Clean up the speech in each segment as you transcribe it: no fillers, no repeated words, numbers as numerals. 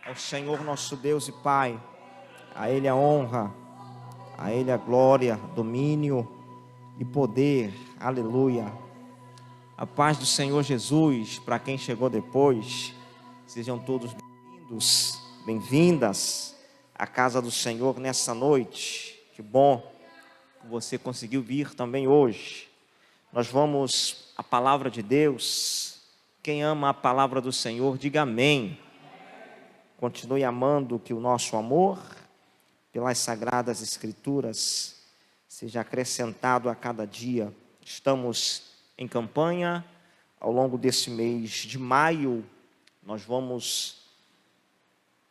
ao Senhor nosso Deus e Pai. A Ele a honra, a Ele a glória, domínio e poder. Aleluia. A paz do Senhor Jesus, para quem chegou depois, sejam todos bem-vindos, bem-vindas à casa do Senhor nessa noite. Que bom que você conseguiu vir também hoje. Nós vamos à palavra de Deus. Quem ama a palavra do Senhor, diga amém. Continue amando, que o nosso amor pelas Sagradas Escrituras seja acrescentado a cada dia. Estamos em campanha. Ao longo desse mês de maio, nós vamos,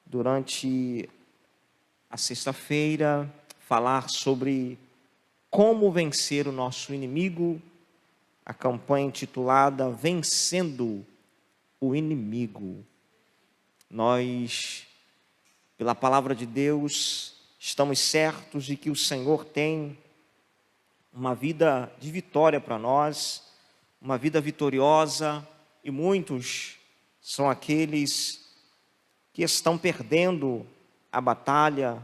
durante a sexta-feira, falar sobre como vencer o nosso inimigo. A campanha intitulada Vencendo o Inimigo. Nós, pela palavra de Deus, estamos certos de que o Senhor tem uma vida de vitória para nós, uma vida vitoriosa, e muitos são aqueles que estão perdendo a batalha,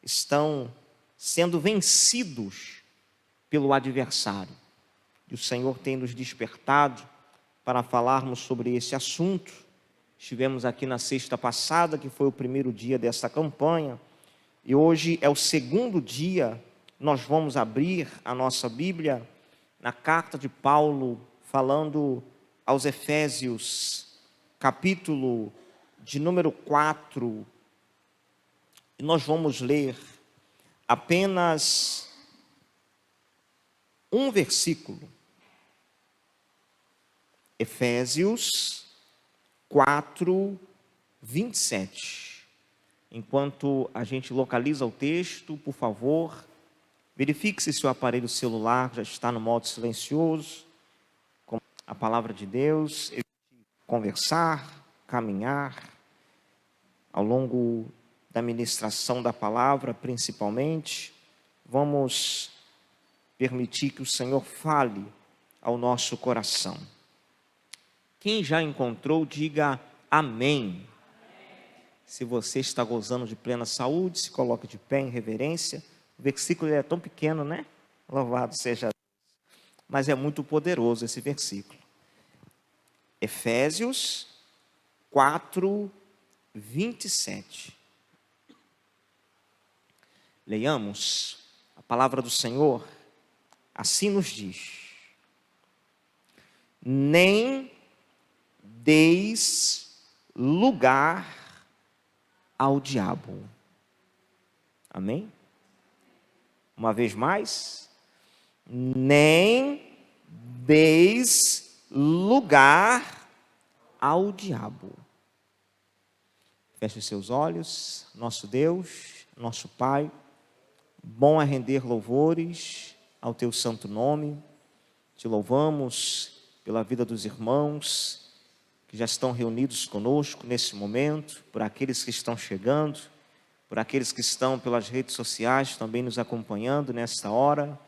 estão sendo vencidos pelo adversário. E o Senhor tem nos despertado para falarmos sobre esse assunto. Estivemos aqui na sexta passada, que foi o primeiro dia dessa campanha, e hoje é o segundo dia. Nós vamos abrir a nossa Bíblia na carta de Paulo, falando aos Efésios, capítulo de número 4, e nós vamos ler apenas um versículo. Efésios 4, 27. Enquanto a gente localiza o texto, por favor, verifique se seu aparelho celular já está no modo silencioso, com a palavra de Deus. Conversar, caminhar, ao longo da ministração da palavra, principalmente, vamos permitir que o Senhor fale ao nosso coração. Quem já encontrou, diga amém. Se você está gozando de plena saúde, se coloque de pé em reverência. O versículo é tão pequeno, né? Louvado seja Deus. Mas é muito poderoso esse versículo. Efésios 4, 27. Leiamos a palavra do Senhor. Assim nos diz: nem deis lugar ao diabo. Amém? Uma vez mais, nem deis lugar ao diabo. Feche os seus olhos. Nosso Deus, nosso Pai, bom é render louvores ao teu santo nome. Te louvamos pela vida dos irmãos que já estão reunidos conosco nesse momento, por aqueles que estão chegando, por aqueles que estão pelas redes sociais também nos acompanhando nesta hora.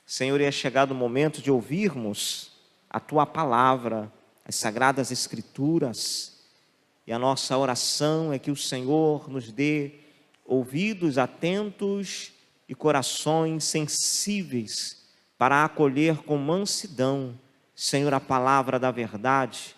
Senhor, é chegado o momento de ouvirmos a Tua palavra, as Sagradas Escrituras, e a nossa oração é que o Senhor nos dê ouvidos atentos e corações sensíveis para acolher com mansidão, Senhor, a palavra da verdade.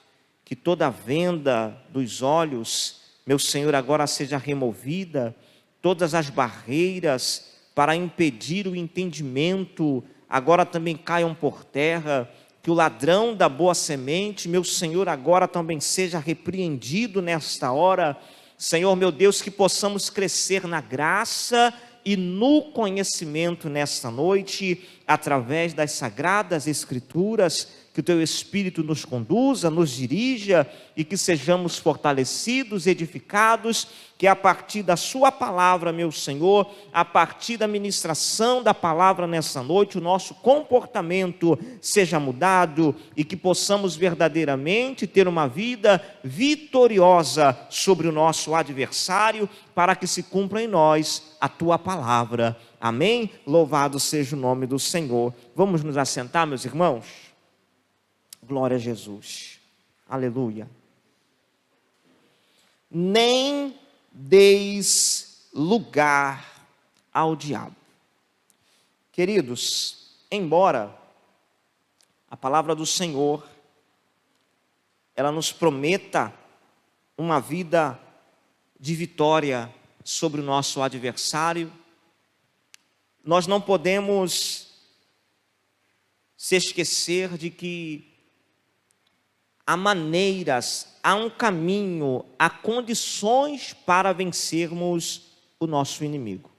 Que toda venda dos olhos, meu Senhor, agora seja removida, todas as barreiras para impedir o entendimento, agora também caiam por terra, que o ladrão da boa semente, meu Senhor, agora também seja repreendido nesta hora. Senhor, meu Deus, que possamos crescer na graça e no conhecimento nesta noite, através das Sagradas Escrituras. Que o Teu Espírito nos conduza, nos dirija, e que sejamos fortalecidos, edificados, que a partir da Sua palavra, meu Senhor, a partir da ministração da palavra nessa noite, o nosso comportamento seja mudado, e que possamos verdadeiramente ter uma vida vitoriosa sobre o nosso adversário, para que se cumpra em nós a Tua palavra. Amém? Louvado seja o nome do Senhor. Vamos nos assentar, meus irmãos? Glória a Jesus. Aleluia. Nem deis lugar ao diabo. Queridos, embora a palavra do Senhor, ela nos prometa uma vida de vitória sobre o nosso adversário, nós não podemos se esquecer de que há maneiras, há um caminho, há condições para vencermos o nosso inimigo.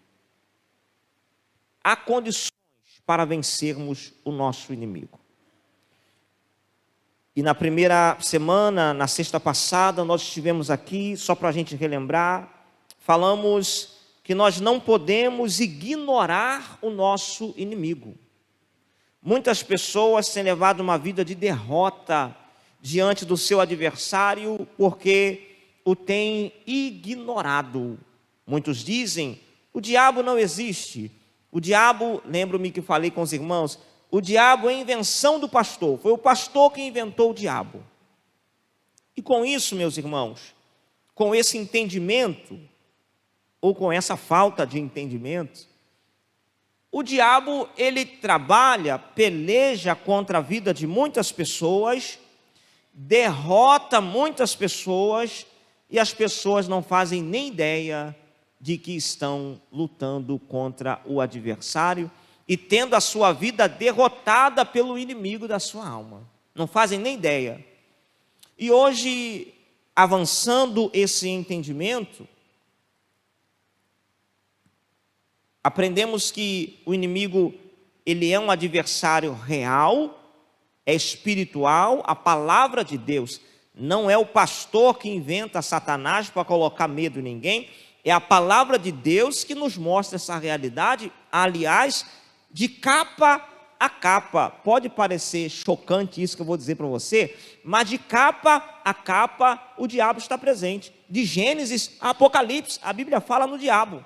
Há condições para vencermos o nosso inimigo. E na primeira semana, na sexta passada, nós estivemos aqui, só para a gente relembrar, falamos que nós não podemos ignorar o nosso inimigo. Muitas pessoas têm levado uma vida de derrota diante do seu adversário porque o têm ignorado. Muitos dizem, o diabo não existe. O diabo, lembro-me que falei com os irmãos, o diabo é invenção do pastor, foi o pastor que inventou o diabo. E com isso, meus irmãos, com esse entendimento, ou com essa falta de entendimento, o diabo, ele trabalha, peleja contra a vida de muitas pessoas, derrota muitas pessoas, e as pessoas não fazem nem ideia de que estão lutando contra o adversário e tendo a sua vida derrotada pelo inimigo da sua alma. Não fazem nem ideia. E hoje, avançando esse entendimento, aprendemos que o inimigo, ele é um adversário real, é espiritual, a palavra de Deus. Não é o pastor que inventa Satanás para colocar medo em ninguém, é a palavra de Deus que nos mostra essa realidade, aliás, de capa a capa. Pode parecer chocante isso que eu vou dizer para você, mas de capa a capa o diabo está presente. De Gênesis a Apocalipse, a Bíblia fala no diabo.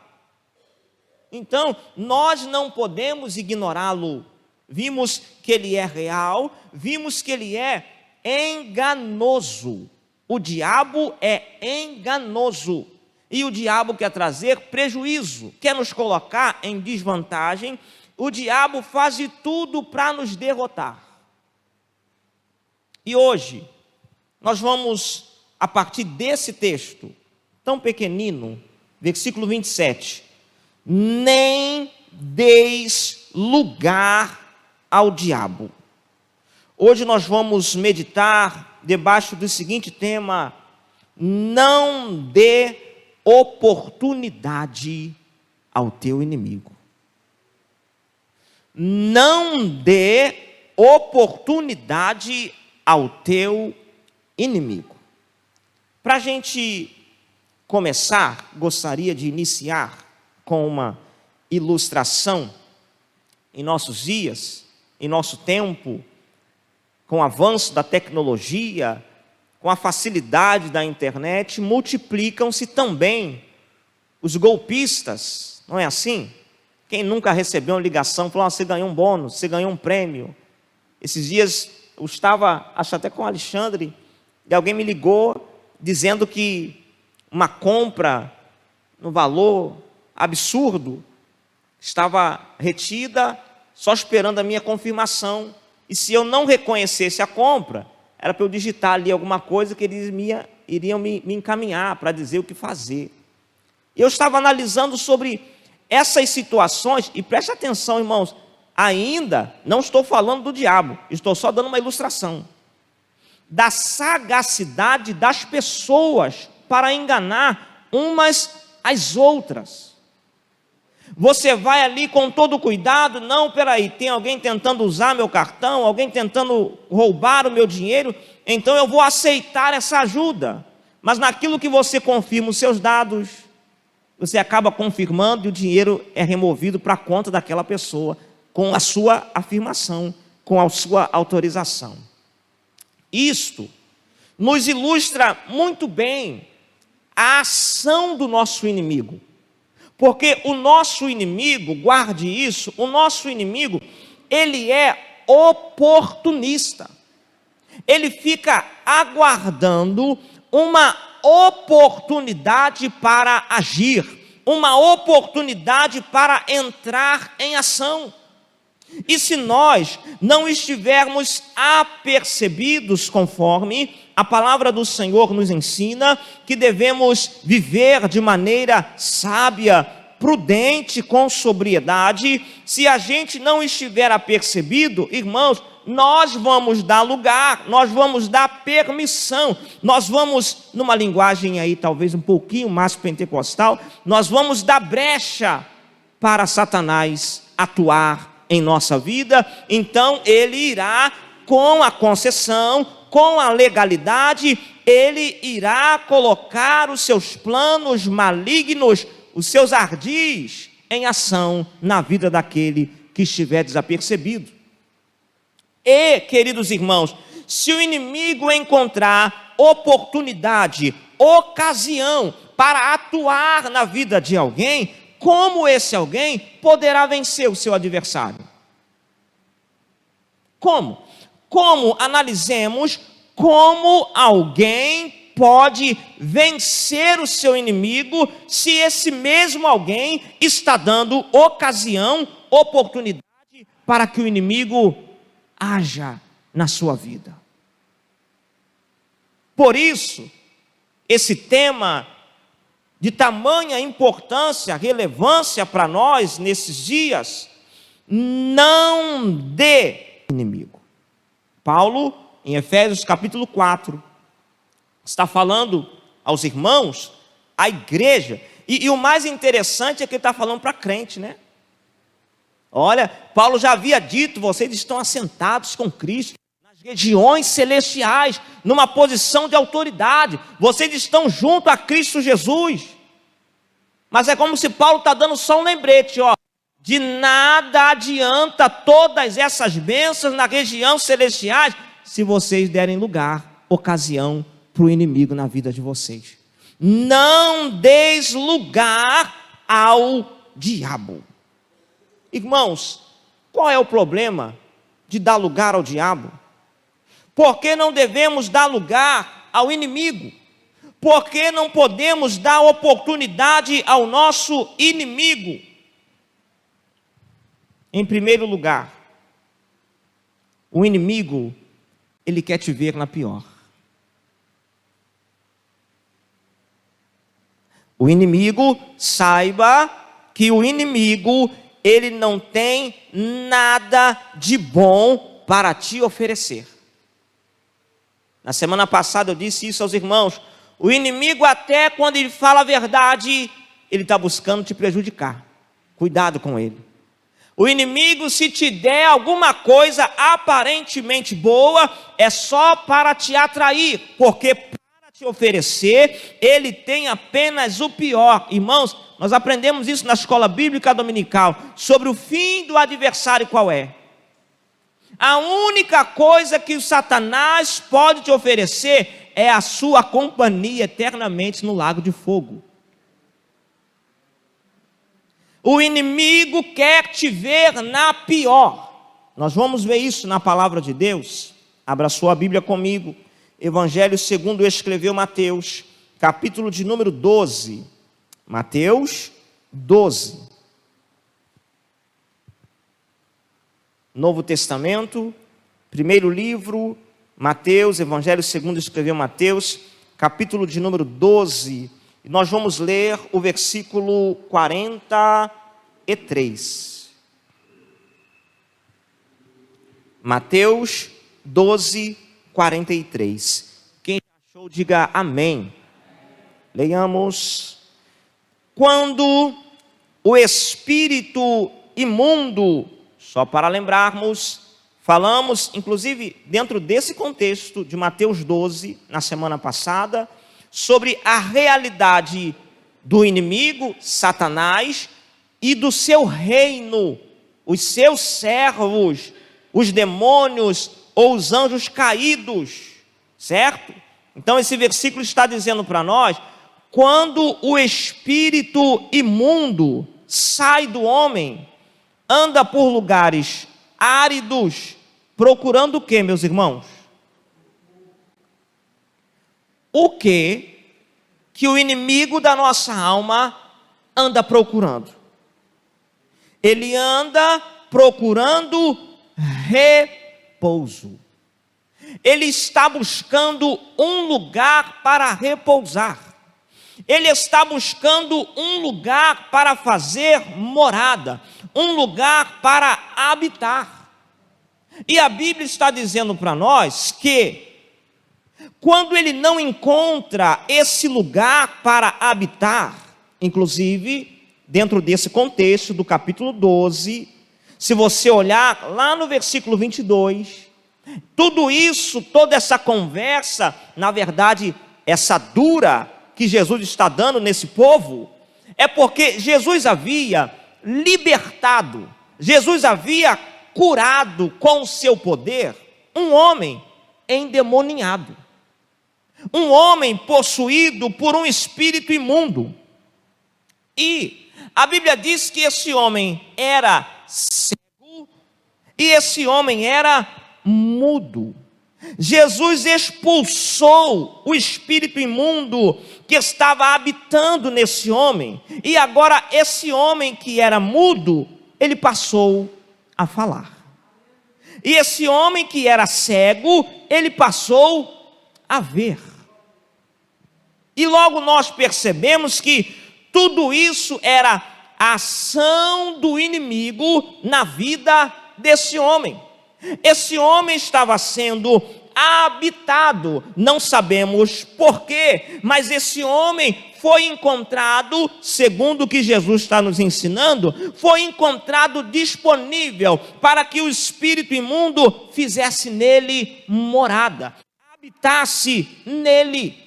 Então, nós não podemos ignorá-lo. Vimos que ele é real, vimos que ele é enganoso. O diabo é enganoso. E o diabo quer trazer prejuízo, quer nos colocar em desvantagem. O diabo faz de tudo para nos derrotar. E hoje, nós vamos, a partir desse texto, tão pequenino, versículo 27, nem deis lugar ao diabo. Hoje nós vamos meditar debaixo do seguinte tema: não dê oportunidade ao teu inimigo. Não dê oportunidade ao teu inimigo. Para a gente começar, gostaria de iniciar com uma ilustração. Em nossos dias, em nosso tempo, com o avanço da tecnologia, com a facilidade da internet, multiplicam-se também os golpistas, não é assim? Quem nunca recebeu uma ligação, falou, você ganhou um bônus, você ganhou um prêmio. Esses dias, eu estava, acho até com o Alexandre, e alguém me ligou, dizendo que uma compra no valor absurdo estava retida, só esperando a minha confirmação. E se eu não reconhecesse a compra, era para eu digitar ali alguma coisa que eles iriam me encaminhar para dizer o que fazer. Eu estava analisando sobre essas situações, e preste atenção, irmãos, ainda não estou falando do diabo, estou só dando uma ilustração da sagacidade das pessoas para enganar umas às outras. Você vai ali com todo cuidado, não, peraí, tem alguém tentando usar meu cartão, alguém tentando roubar o meu dinheiro, então eu vou aceitar essa ajuda. Mas naquilo que você confirma os seus dados, você acaba confirmando e o dinheiro é removido para a conta daquela pessoa, com a sua afirmação, com a sua autorização. Isto nos ilustra muito bem a ação do nosso inimigo. Porque o nosso inimigo, guarde isso, o nosso inimigo, ele é oportunista. Ele fica aguardando uma oportunidade para agir, uma oportunidade para entrar em ação. E se nós não estivermos apercebidos, conforme a palavra do Senhor nos ensina, que devemos viver de maneira sábia, prudente, com sobriedade, se a gente não estiver apercebido, irmãos, nós vamos dar lugar, nós vamos dar permissão, nós vamos, numa linguagem aí talvez um pouquinho mais pentecostal, nós vamos dar brecha para Satanás atuar em nossa vida. Então ele irá, com a concessão, com a legalidade, ele irá colocar os seus planos malignos, os seus ardis em ação na vida daquele que estiver desapercebido. E, queridos irmãos, se o inimigo encontrar oportunidade, ocasião para atuar na vida de alguém, como esse alguém poderá vencer o seu adversário? Como? Como analisemos como alguém pode vencer o seu inimigo se esse mesmo alguém está dando ocasião, oportunidade para que o inimigo haja na sua vida. Por isso, esse tema de tamanha importância, relevância para nós nesses dias, não dê inimigo. Paulo, em Efésios capítulo 4, está falando aos irmãos, à igreja, e o mais interessante é que ele está falando para crente, né? Olha, Paulo já havia dito, vocês estão assentados com Cristo, nas regiões celestiais, numa posição de autoridade, vocês estão junto a Cristo Jesus. Mas é como se Paulo está dando só um lembrete, ó, de nada adianta todas essas bênçãos na região celestiais, se vocês derem lugar, ocasião para o inimigo na vida de vocês. Não deis lugar ao diabo. Irmãos, qual é o problema de dar lugar ao diabo? Por que não devemos dar lugar ao inimigo? Por que não podemos dar oportunidade ao nosso inimigo? Em primeiro lugar, o inimigo, ele quer te ver na pior. O inimigo, saiba que o inimigo, ele não tem nada de bom para te oferecer. Na semana passada eu disse isso aos irmãos. O inimigo, até quando ele fala a verdade, ele está buscando te prejudicar. Cuidado com ele. O inimigo, se te der alguma coisa aparentemente boa, é só para te atrair, porque para te oferecer, ele tem apenas o pior. Irmãos, nós aprendemos isso na escola bíblica dominical, sobre o fim do adversário qual é. A única coisa que o Satanás pode te oferecer é a sua companhia eternamente no lago de fogo. O inimigo quer te ver na pior. Nós vamos ver isso na palavra de Deus. Abra sua Bíblia comigo. Evangelho segundo escreveu Mateus, capítulo de número 12. Mateus 12. Novo Testamento, primeiro livro, Mateus, Evangelho segundo escreveu Mateus, capítulo de número 12. E nós vamos ler o versículo 43. Mateus 12, 43. Quem achou, diga amém. Leiamos. Quando o espírito imundo, só para lembrarmos, falamos, inclusive, dentro desse contexto de Mateus 12, na semana passada, sobre a realidade do inimigo, Satanás, e do seu reino, os seus servos, os demônios ou os anjos caídos, certo? Então esse versículo está dizendo para nós, quando o espírito imundo sai do homem, anda por lugares áridos, procurando o que, meus irmãos? O que que o inimigo da nossa alma anda procurando. Ele anda procurando repouso. Ele está buscando um lugar para repousar. Ele está buscando um lugar para fazer morada, um lugar para habitar. E a Bíblia está dizendo para nós que, quando ele não encontra esse lugar para habitar, inclusive, dentro desse contexto do capítulo 12, se você olhar lá no versículo 22, tudo isso, toda essa conversa, na verdade, essa dura que Jesus está dando nesse povo, é porque Jesus havia libertado, Jesus havia curado com o seu poder um homem endemoniado, um homem possuído por um espírito imundo. E a Bíblia diz que esse homem era cego e esse homem era mudo. Jesus expulsou o espírito imundo que estava habitando nesse homem, e agora esse homem que era mudo, ele passou a falar. E esse homem que era cego, ele passou a ver. E logo nós percebemos que tudo isso era a ação do inimigo na vida desse homem. Esse homem estava sendo habitado, não sabemos porquê, mas esse homem foi encontrado, segundo o que Jesus está nos ensinando, foi encontrado disponível para que o espírito imundo fizesse nele morada, habitasse nele.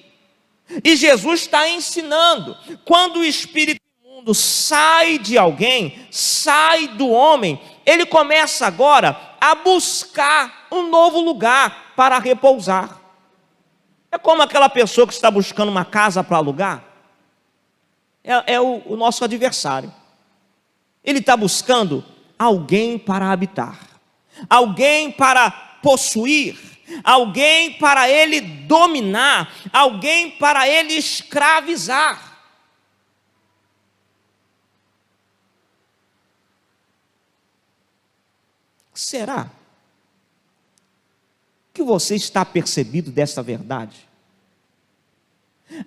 E Jesus está ensinando, quando o espírito imundo sai de alguém, sai do homem, ele começa agora a buscar um novo lugar para repousar. É como aquela pessoa que está buscando uma casa para alugar. É o nosso adversário. Ele está buscando alguém para habitar, alguém para possuir, alguém para ele dominar, alguém para ele escravizar. Será que você está percebido dessa verdade?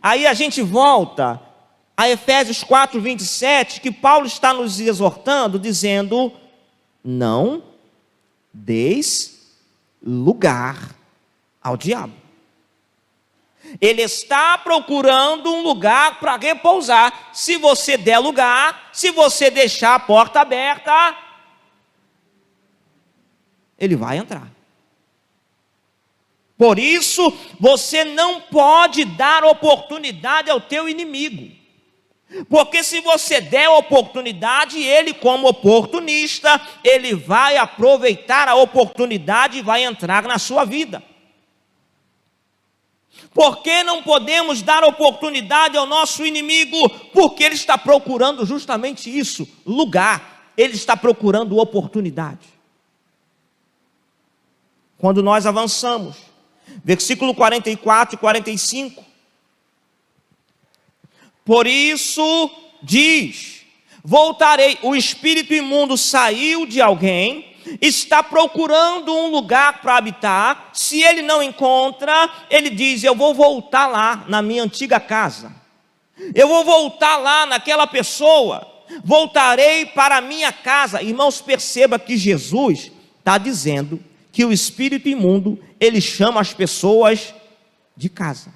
Aí a gente volta a Efésios 4:27, que Paulo está nos exortando, dizendo: não deis lugar ao diabo. Ele está procurando um lugar para repousar. Se você der lugar, se você deixar a porta aberta, ele vai entrar. Por isso, você não pode dar oportunidade ao teu inimigo. Porque se você der oportunidade, ele, como oportunista, ele vai aproveitar a oportunidade e vai entrar na sua vida. Por que não podemos dar oportunidade ao nosso inimigo? Porque ele está procurando justamente isso, lugar. Ele está procurando oportunidade. Quando nós avançamos, versículo 44 e 45. Por isso diz: voltarei. O espírito imundo saiu de alguém, está procurando um lugar para habitar. Se ele não encontra, ele diz: eu vou voltar lá na minha antiga casa, eu vou voltar lá naquela pessoa, voltarei para a minha casa. Irmãos, perceba que Jesus está dizendo que o espírito imundo, ele chama as pessoas de casa.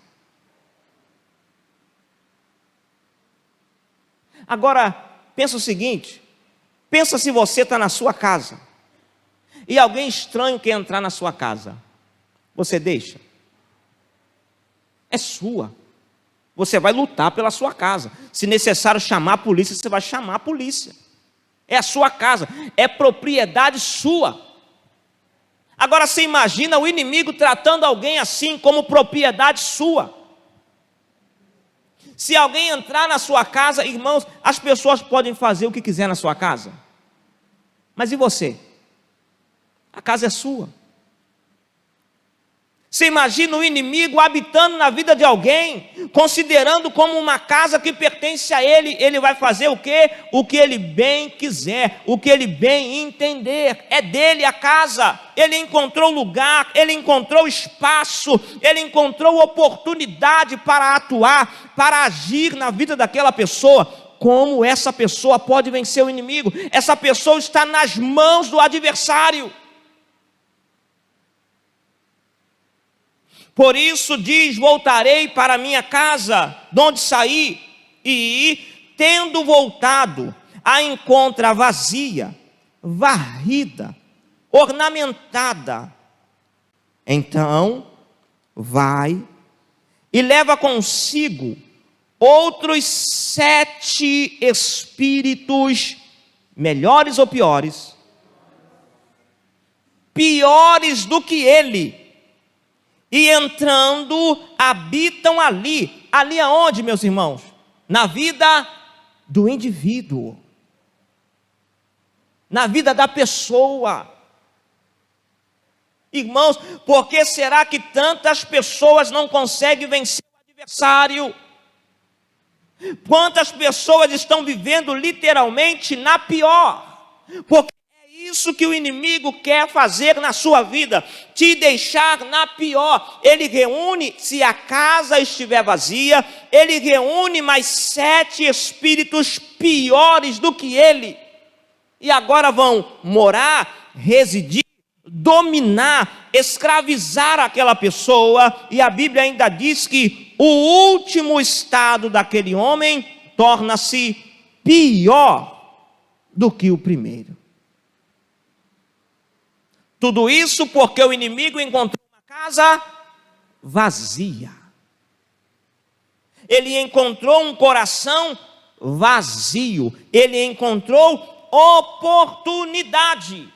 Agora, pensa o seguinte, pensa se você está na sua casa, e alguém estranho quer entrar na sua casa, você deixa? É sua, você vai lutar pela sua casa, se necessário chamar a polícia, você vai chamar a polícia, é a sua casa, é propriedade sua. Agora você imagina o inimigo tratando alguém assim, como propriedade sua. Se alguém entrar na sua casa, irmãos, as pessoas podem fazer o que quiser na sua casa. Mas e você? A casa é sua. Você imagina o inimigo habitando na vida de alguém, considerando como uma casa que pertence a ele. Ele vai fazer o quê? O que ele bem quiser, o que ele bem entender. É dele a casa. Ele encontrou lugar, ele encontrou espaço, ele encontrou oportunidade para atuar, para agir na vida daquela pessoa. Como essa pessoa pode vencer o inimigo? Essa pessoa está nas mãos do adversário. Por isso diz: voltarei para minha casa, de onde saí, e tendo voltado, a encontra vazia, varrida, ornamentada. Então vai e leva consigo outros 7 espíritos, melhores ou piores, piores do que ele, e entrando, habitam ali. Ali aonde, meus irmãos? Na vida do indivíduo. Na vida da pessoa. Irmãos, por que será que tantas pessoas não conseguem vencer o adversário? Quantas pessoas estão vivendo literalmente na pior? Porque isso que o inimigo quer fazer na sua vida, te deixar na pior. Ele reúne, se a casa estiver vazia, ele reúne mais 7 espíritos piores do que ele, e agora vão morar, residir, dominar, escravizar aquela pessoa. E a Bíblia ainda diz que o último estado daquele homem torna-se pior do que o primeiro. Tudo isso porque o inimigo encontrou uma casa vazia. Ele encontrou um coração vazio. Ele encontrou oportunidade.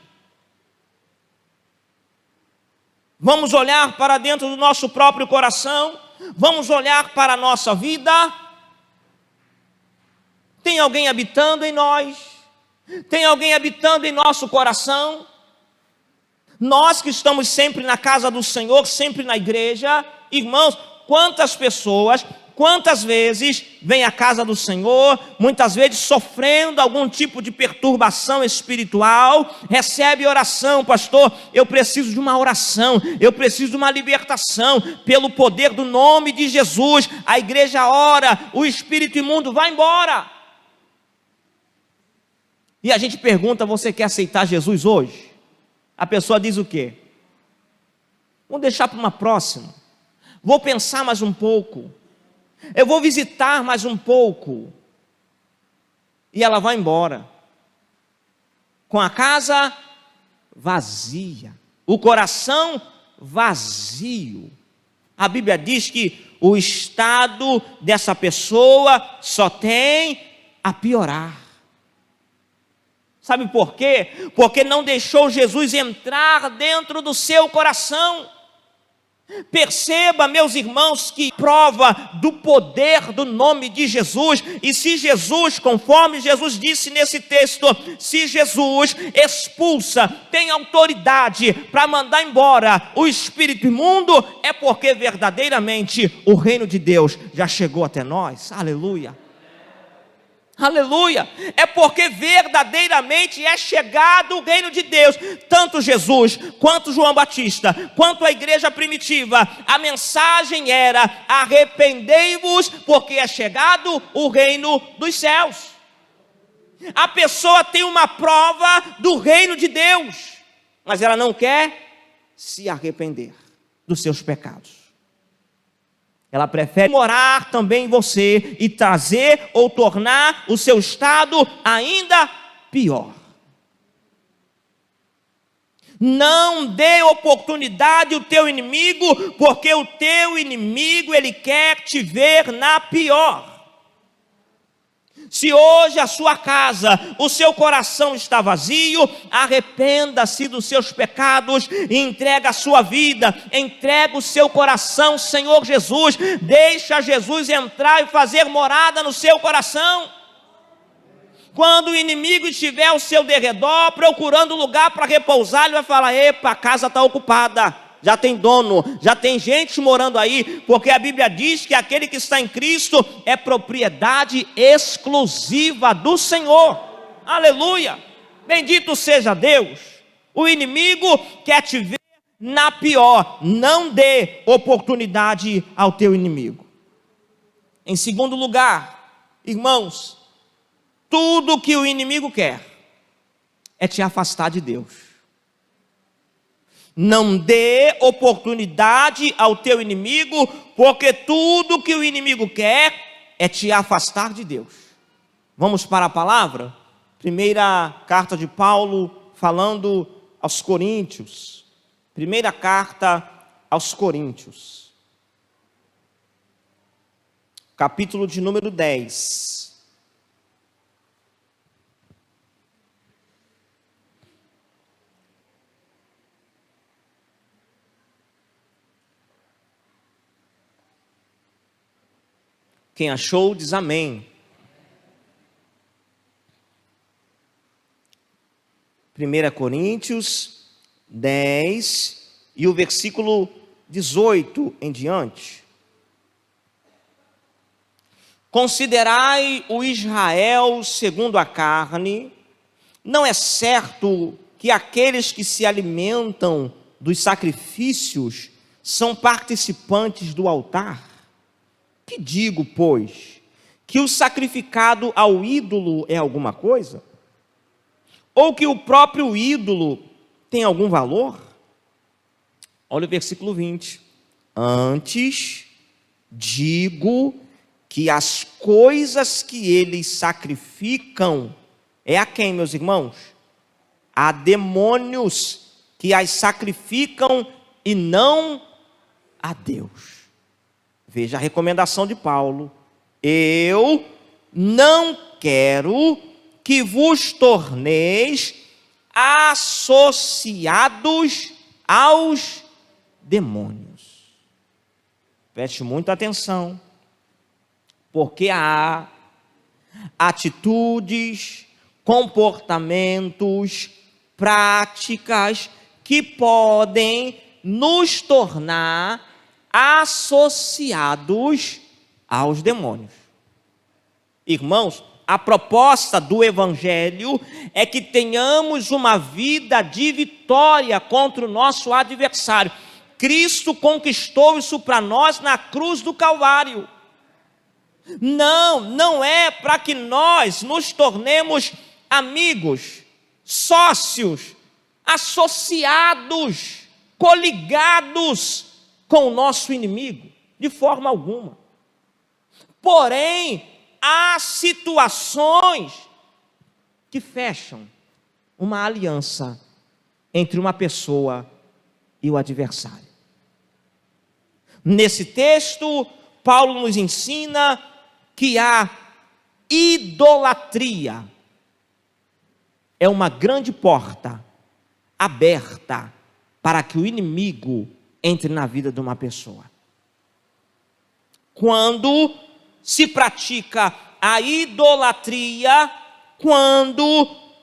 Vamos olhar para dentro do nosso próprio coração. Vamos olhar para a nossa vida. Tem alguém habitando em nós? Tem alguém habitando em nosso coração? Nós que estamos sempre na casa do Senhor, sempre na igreja, irmãos, quantas pessoas, quantas vezes vêm à casa do Senhor, muitas vezes sofrendo algum tipo de perturbação espiritual, recebe oração: pastor, eu preciso de uma oração, eu preciso de uma libertação, pelo poder do nome de Jesus. A igreja ora, o espírito imundo vai embora. E a gente pergunta: você quer aceitar Jesus hoje? A pessoa diz o quê? Vou deixar para uma próxima. Vou pensar mais um pouco. Eu vou visitar mais um pouco. E ela vai embora. Com a casa vazia. O coração vazio. A Bíblia diz que o estado dessa pessoa só tem a piorar. Sabe por quê? Porque não deixou Jesus entrar dentro do seu coração. Perceba, meus irmãos, que prova do poder do nome de Jesus. E se Jesus, conforme Jesus disse nesse texto, se Jesus expulsa, tem autoridade para mandar embora o espírito imundo, é porque verdadeiramente o reino de Deus já chegou até nós. Aleluia. Aleluia, é porque verdadeiramente é chegado o reino de Deus. Tanto Jesus, quanto João Batista, quanto a igreja primitiva, a mensagem era: arrependei-vos, porque é chegado o reino dos céus. A pessoa tem uma prova do reino de Deus, mas ela não quer se arrepender dos seus pecados. Ela prefere morar também em você e trazer ou tornar o seu estado ainda pior. Não dê oportunidade ao teu inimigo, porque o teu inimigo, ele quer te ver na pior. Se hoje a sua casa, o seu coração está vazio, arrependa-se dos seus pecados e entrega a sua vida, entrega o seu coração, Senhor Jesus, deixa Jesus entrar e fazer morada no seu coração. Quando o inimigo estiver ao seu derredor, procurando lugar para repousar, ele vai falar: epa, a casa está ocupada. já tem dono, já tem gente morando aí, porque a Bíblia diz que aquele que está em Cristo é propriedade exclusiva do Senhor. Aleluia! Bendito seja Deus. O inimigo quer te ver na pior. Não dê oportunidade ao teu inimigo. Em segundo lugar, irmãos, tudo que o inimigo quer é te afastar de Deus. Não dê oportunidade ao teu inimigo, porque tudo que o inimigo quer é te afastar de Deus. Vamos para a palavra? Primeira carta de Paulo falando aos Coríntios. Primeira carta aos Coríntios. Capítulo de número 10. Quem achou, diz amém. 1 Coríntios 10 e o versículo 18 em diante. Considerai o Israel segundo a carne. Não é certo que aqueles que se alimentam dos sacrifícios são participantes do altar? Que digo, pois, que o sacrificado ao ídolo é alguma coisa? Ou que o próprio ídolo tem algum valor? Olha o versículo 20. Antes digo que as coisas que eles sacrificam é a quem, meus irmãos? A demônios que as sacrificam e não a Deus. Veja a recomendação de Paulo. Eu não quero que vos torneis associados aos demônios. Preste muita atenção, porque há atitudes, comportamentos, práticas que podem nos tornar associados aos demônios. Irmãos, a proposta do Evangelho é que tenhamos uma vida de vitória contra o nosso adversário. Cristo conquistou isso para nós na cruz do Calvário. Não é para que nós nos tornemos amigos, sócios, associados, coligados com o nosso inimigo, de forma alguma. Porém, há situações que fecham uma aliança entre uma pessoa e o adversário. Nesse texto, Paulo nos ensina que a idolatria é uma grande porta aberta para que o inimigo entre na vida de uma pessoa. Quando se pratica a idolatria, quando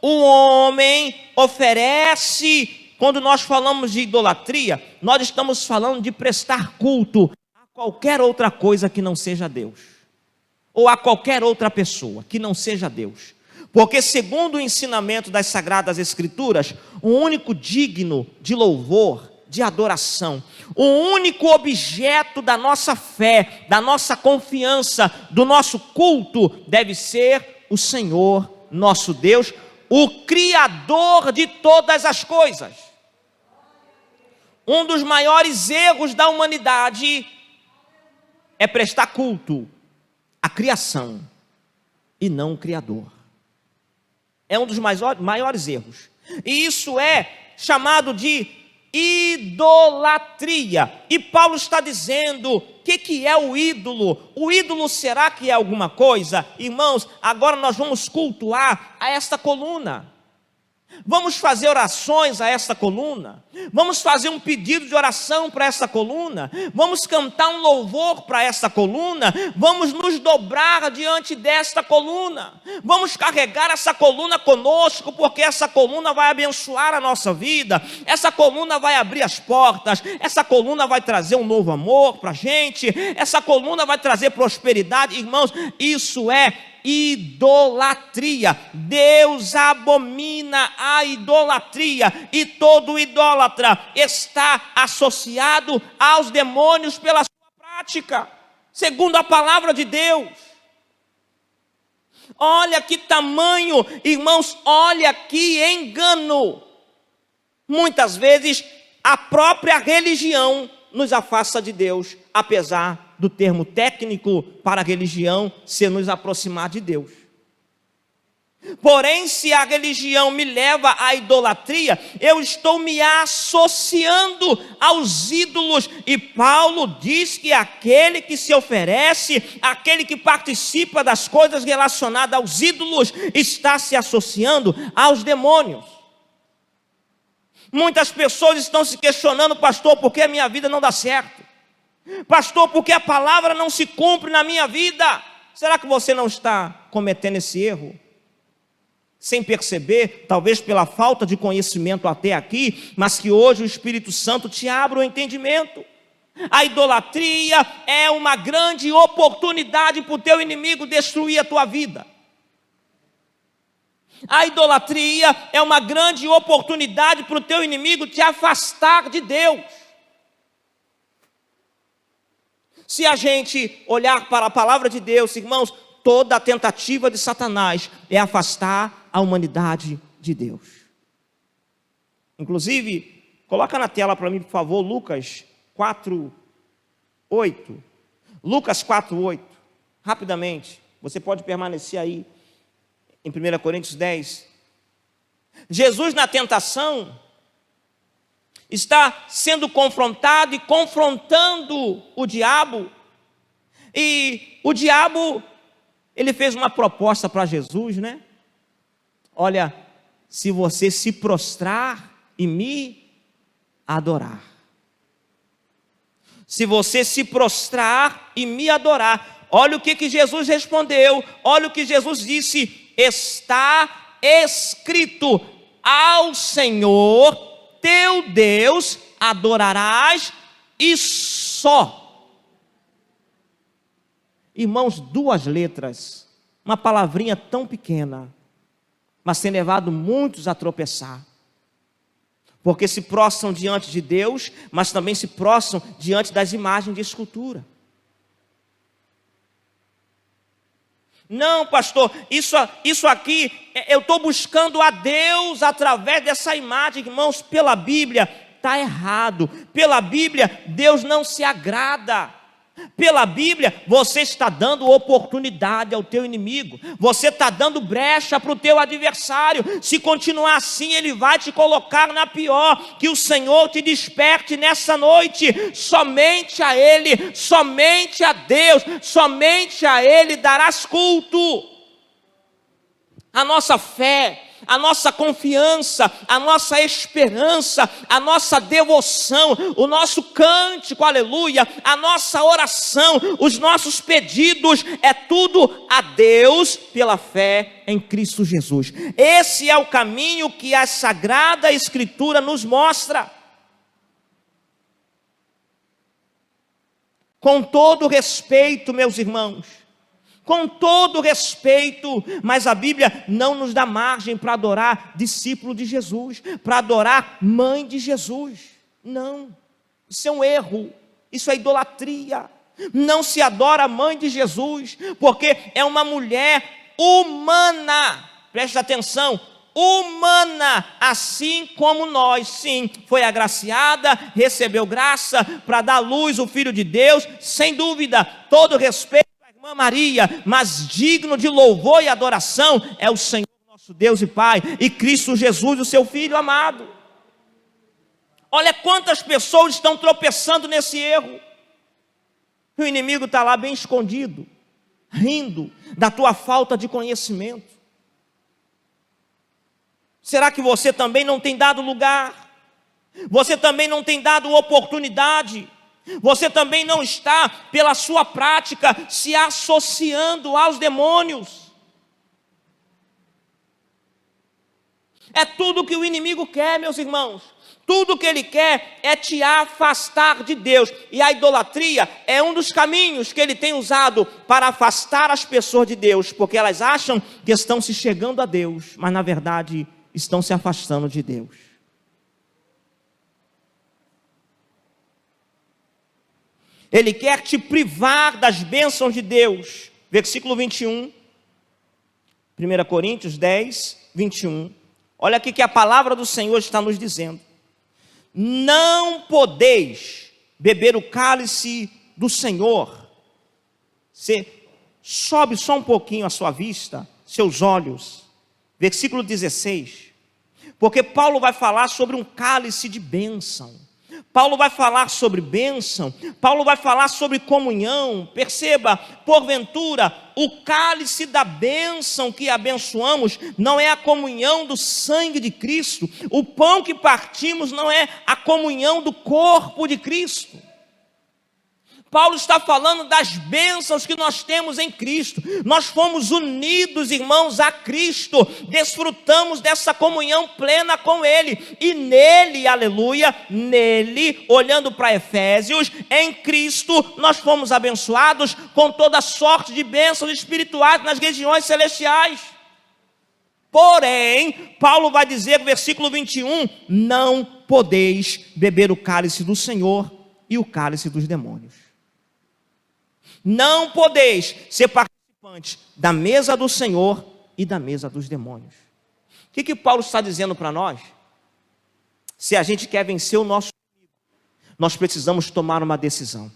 o homem oferece, quando nós falamos de idolatria, nós estamos falando de prestar culto a qualquer outra coisa que não seja Deus, ou a qualquer outra pessoa que não seja Deus. Porque segundo o ensinamento das Sagradas Escrituras, o único digno de louvor, de adoração, o único objeto da nossa fé, da nossa confiança, do nosso culto, deve ser o Senhor, nosso Deus, o Criador de todas as coisas. Um dos maiores erros da humanidade é prestar culto à criação e não o Criador. É um dos maiores erros. E isso é chamado de idolatria. E Paulo está dizendo: o que é o ídolo? O ídolo, será que é alguma coisa? Irmãos, agora nós vamos cultuar a esta coluna. Vamos fazer orações a essa coluna, vamos fazer um pedido de oração para essa coluna, vamos cantar um louvor para essa coluna, vamos nos dobrar diante desta coluna, vamos carregar essa coluna conosco, porque essa coluna vai abençoar a nossa vida, essa coluna vai abrir as portas, essa coluna vai trazer um novo amor para a gente, essa coluna vai trazer prosperidade. Irmãos, isso é idolatria. Deus abomina a idolatria, e todo idólatra está associado aos demônios pela sua prática, segundo a palavra de Deus. Olha que tamanho, irmãos, olha que engano. Muitas vezes a própria religião nos afasta de Deus, apesar do termo técnico para a religião ser nos aproximar de Deus. Porém, se a religião me leva à idolatria, eu estou me associando aos ídolos, e Paulo diz que aquele que se oferece, aquele que participa das coisas relacionadas aos ídolos, está se associando aos demônios. Muitas pessoas estão se questionando: pastor, por que a minha vida não dá certo? Pastor, por que a palavra não se cumpre na minha vida? Será que você não está cometendo esse erro sem perceber, talvez pela falta de conhecimento até aqui, mas que hoje o Espírito Santo te abra o entendimento? A idolatria é uma grande oportunidade para o teu inimigo destruir a tua vida. A idolatria é uma grande oportunidade para o teu inimigo te afastar de Deus. Se a gente olhar para a palavra de Deus, irmãos, toda a tentativa de Satanás é afastar a humanidade de Deus. Inclusive, coloca na tela para mim, por favor, Lucas 4:8. Lucas 4:8. Rapidamente, você pode permanecer aí em 1 Coríntios 10. Jesus, na tentação, está sendo confrontado e confrontando o diabo. E o diabo, ele fez uma proposta para Jesus, né? Olha, se você se prostrar e me adorar. Se você se prostrar e me adorar. Olha o que Jesus respondeu. Olha o que Jesus disse: está escrito: ao Senhor teu Deus adorarás, e só. Irmãos, 2 letras, uma palavrinha tão pequena, mas tem levado muitos a tropeçar, porque se prostram diante de Deus, mas também se prostram diante das imagens de escultura. Não, pastor, isso aqui, eu estou buscando a Deus através dessa imagem. Irmãos, pela Bíblia está errado. Pela Bíblia, Deus não se agrada. Pela Bíblia, você está dando oportunidade ao teu inimigo, você está dando brecha para o teu adversário. Se continuar assim, ele vai te colocar na pior. Que o Senhor te desperte nessa noite. Somente a Ele, somente a Deus, somente a Ele darás culto. A nossa fé, a nossa confiança, a nossa esperança, a nossa devoção, o nosso cântico, aleluia, a nossa oração, os nossos pedidos, é tudo a Deus pela fé em Cristo Jesus. Esse é o caminho que a Sagrada Escritura nos mostra. Com todo respeito, meus irmãos, com todo respeito, mas a Bíblia não nos dá margem para adorar discípulo de Jesus, para adorar mãe de Jesus. Não, isso é um erro, isso é idolatria. Não se adora a mãe de Jesus, porque é uma mulher humana, preste atenção, humana, assim como nós. Sim, foi agraciada, recebeu graça para dar à luz o Filho de Deus, sem dúvida, todo respeito Irmã Maria, mas digno de louvor e adoração é o Senhor nosso Deus e Pai, e Cristo Jesus, o seu Filho amado. Olha quantas pessoas estão tropeçando nesse erro. O inimigo está lá bem escondido, rindo da tua falta de conhecimento. Será que você também não tem dado lugar? Você também não tem dado oportunidade? Você também não está, pela sua prática, se associando aos demônios? É tudo que o inimigo quer, meus irmãos. Tudo que ele quer é te afastar de Deus. E a idolatria é um dos caminhos que ele tem usado para afastar as pessoas de Deus, porque elas acham que estão se chegando a Deus, mas na verdade estão se afastando de Deus. Ele quer te privar das bênçãos de Deus. Versículo 21, 1 Coríntios 10, 21. Olha aqui que a palavra do Senhor está nos dizendo: não podeis beber o cálice do Senhor. Você sobe só um pouquinho a sua vista, seus olhos. Versículo 16. Porque Paulo vai falar sobre um cálice de bênção. Paulo vai falar sobre bênção, Paulo vai falar sobre comunhão. Perceba, porventura, o cálice da bênção que abençoamos não é a comunhão do sangue de Cristo. O pão que partimos não é a comunhão do corpo de Cristo. Paulo está falando das bênçãos que nós temos em Cristo. Nós fomos unidos, irmãos, a Cristo. Desfrutamos dessa comunhão plena com Ele. E nele, aleluia, nele, olhando para Efésios, em Cristo, nós fomos abençoados com toda sorte de bênçãos espirituais nas regiões celestiais. Porém, Paulo vai dizer no versículo 21, não podeis beber o cálice do Senhor e o cálice dos demônios. Não podeis ser participantes da mesa do Senhor e da mesa dos demônios. O que Paulo está dizendo para nós? Se a gente quer vencer o nosso inimigo, nós precisamos tomar uma decisão.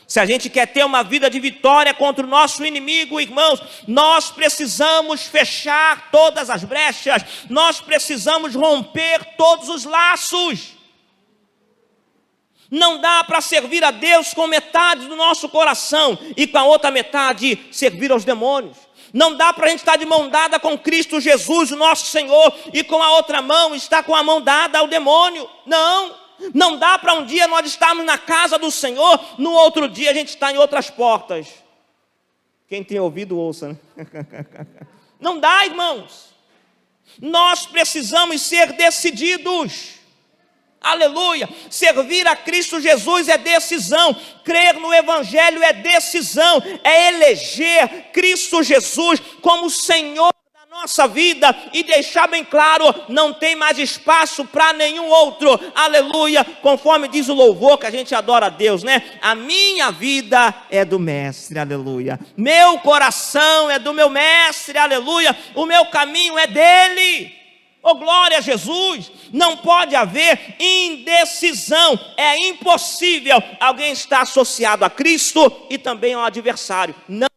Se a gente quer ter uma vida de vitória contra o nosso inimigo, irmãos, nós precisamos fechar todas as brechas, nós precisamos romper todos os laços. Não dá para servir a Deus com metade do nosso coração e com a outra metade servir aos demônios. Não dá para a gente estar de mão dada com Cristo Jesus, o nosso Senhor, e com a outra mão estar com a mão dada ao demônio. Não dá para um dia nós estarmos na casa do Senhor, no outro dia a gente está em outras portas. Quem tem ouvido, ouça, né? Não dá, irmãos. Nós precisamos ser decididos. Aleluia, servir a Cristo Jesus é decisão, crer no Evangelho é decisão, é eleger Cristo Jesus como Senhor da nossa vida e deixar bem claro, não tem mais espaço para nenhum outro, aleluia, conforme diz o louvor que a gente adora a Deus, né? A minha vida é do Mestre, aleluia, meu coração é do meu Mestre, aleluia, o meu caminho é dele. Oh, glória a Jesus, não pode haver indecisão, é impossível alguém estar associado a Cristo e também ao adversário, não.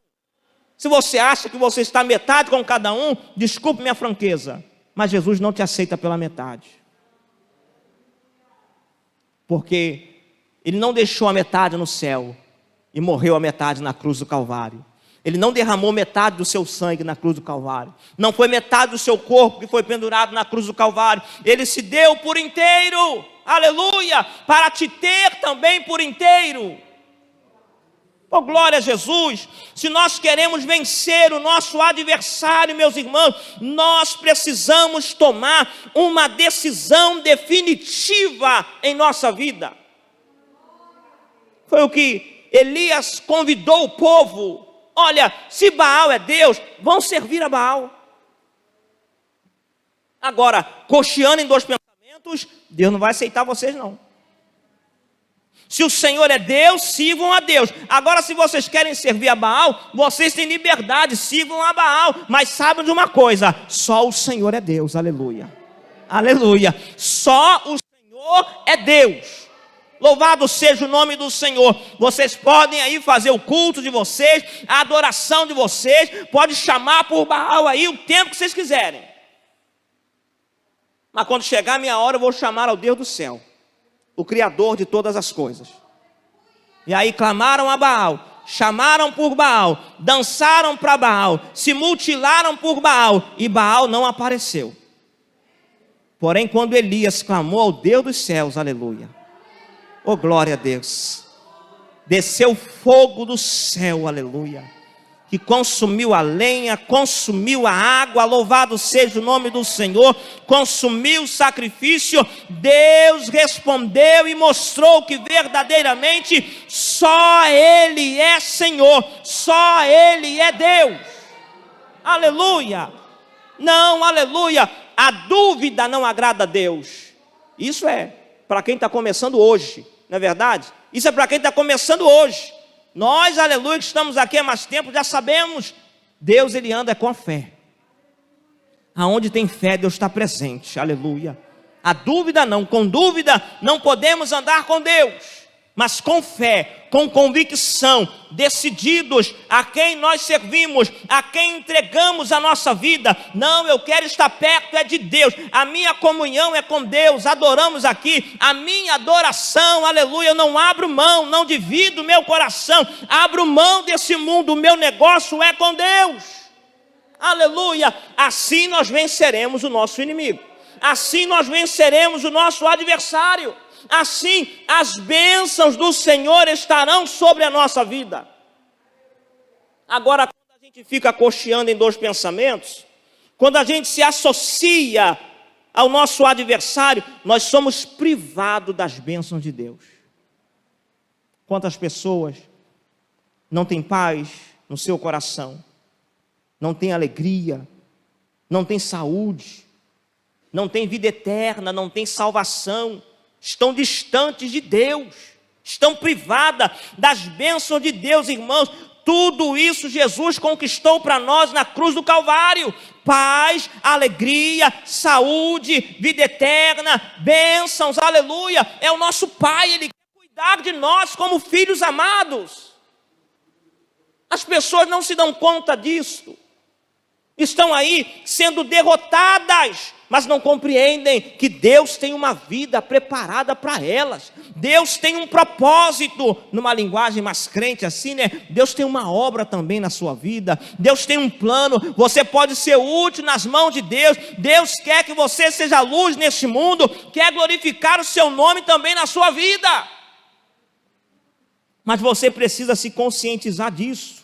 Se você acha que você está metade com cada um, desculpe minha franqueza, mas Jesus não te aceita pela metade, porque Ele não deixou a metade no céu e morreu a metade na cruz do Calvário. Ele não derramou metade do seu sangue na cruz do Calvário. Não foi metade do seu corpo que foi pendurado na cruz do Calvário. Ele se deu por inteiro, aleluia, para te ter também por inteiro. Oh, glória a Jesus. Se nós queremos vencer o nosso adversário, meus irmãos, nós precisamos tomar uma decisão definitiva em nossa vida. Foi o que Elias convidou o povo. Olha, se Baal é Deus, vão servir a Baal. Agora, cocheando em dois pensamentos, Deus não vai aceitar vocês não. Se o Senhor é Deus, sirvam a Deus. Agora, se vocês querem servir a Baal, vocês têm liberdade, sirvam a Baal. Mas saibam de uma coisa, só o Senhor é Deus, aleluia. Aleluia, só o Senhor é Deus. Louvado seja o nome do Senhor. Vocês podem aí fazer o culto de vocês, a adoração de vocês, pode chamar por Baal aí o tempo que vocês quiserem. Mas quando chegar a minha hora, eu vou chamar ao Deus do céu, o Criador de todas as coisas. E aí clamaram a Baal, chamaram por Baal, dançaram para Baal, se mutilaram por Baal, e Baal não apareceu. Porém, quando Elias clamou ao Deus dos céus, aleluia, oh glória a Deus, desceu fogo do céu, aleluia, que consumiu a lenha, consumiu a água, louvado seja o nome do Senhor, consumiu o sacrifício. Deus respondeu e mostrou que verdadeiramente só Ele é Senhor, só Ele é Deus, aleluia. Não, aleluia, a dúvida não agrada a Deus. Isso é para quem está começando hoje, não é verdade? Isso é para quem está começando hoje. Nós, aleluia, que estamos aqui há mais tempo, já sabemos, Deus, Ele anda com a fé. Aonde tem fé, Deus está presente, aleluia. A dúvida não, com dúvida não podemos andar com Deus, mas com fé, com convicção, decididos a quem nós servimos, a quem entregamos a nossa vida. Não, eu quero estar perto é de Deus, a minha comunhão é com Deus, adoramos aqui, a minha adoração, aleluia, eu não abro mão, não divido o meu coração, abro mão desse mundo, o meu negócio é com Deus, aleluia. Assim nós venceremos o nosso inimigo, assim nós venceremos o nosso adversário. Assim as bênçãos do Senhor estarão sobre a nossa vida. Agora, quando a gente fica cocheando em dois pensamentos, quando a gente se associa ao nosso adversário, nós somos privados das bênçãos de Deus. Quantas pessoas não têm paz no seu coração, não têm alegria, não têm saúde, não têm vida eterna, não têm salvação, estão distantes de Deus, estão privadas das bênçãos de Deus, irmãos. Tudo isso Jesus conquistou para nós na cruz do Calvário: paz, alegria, saúde, vida eterna, bênçãos, aleluia. É o nosso Pai, Ele quer cuidar de nós como filhos amados. As pessoas não se dão conta disso, estão aí sendo derrotadas, mas não compreendem que Deus tem uma vida preparada para elas. Deus tem um propósito, numa linguagem mais crente assim, né? Deus tem uma obra também na sua vida. Deus tem um plano. Você pode ser útil nas mãos de Deus. Deus quer que você seja luz neste mundo, quer glorificar o seu nome também na sua vida. Mas você precisa se conscientizar disso.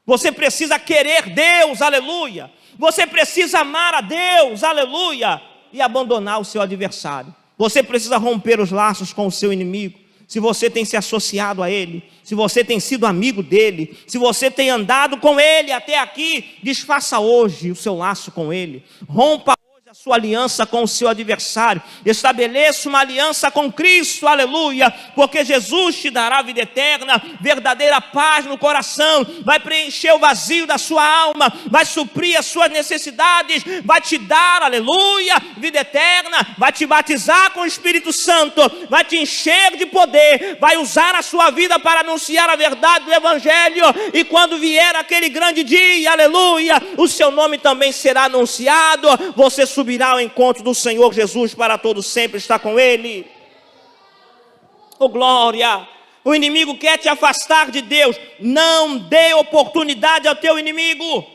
Você precisa querer Deus, aleluia. Você precisa amar a Deus, aleluia, e abandonar o seu adversário. Você precisa romper os laços com o seu inimigo. Se você tem se associado a ele, se você tem sido amigo dele, se você tem andado com ele até aqui, desfaça hoje o seu laço com ele. Rompa a sua aliança com o seu adversário, estabeleça uma aliança com Cristo, aleluia, porque Jesus te dará vida eterna, verdadeira paz no coração, vai preencher o vazio da sua alma, vai suprir as suas necessidades, vai te dar, aleluia, vida eterna, vai te batizar com o Espírito Santo, vai te encher de poder, vai usar a sua vida para anunciar a verdade do Evangelho, e quando vier aquele grande dia, aleluia, o seu nome também será anunciado, você subirá ao encontro do Senhor Jesus para todo sempre estar com Ele. Oh glória! O inimigo quer te afastar de Deus. Não dê oportunidade ao teu inimigo.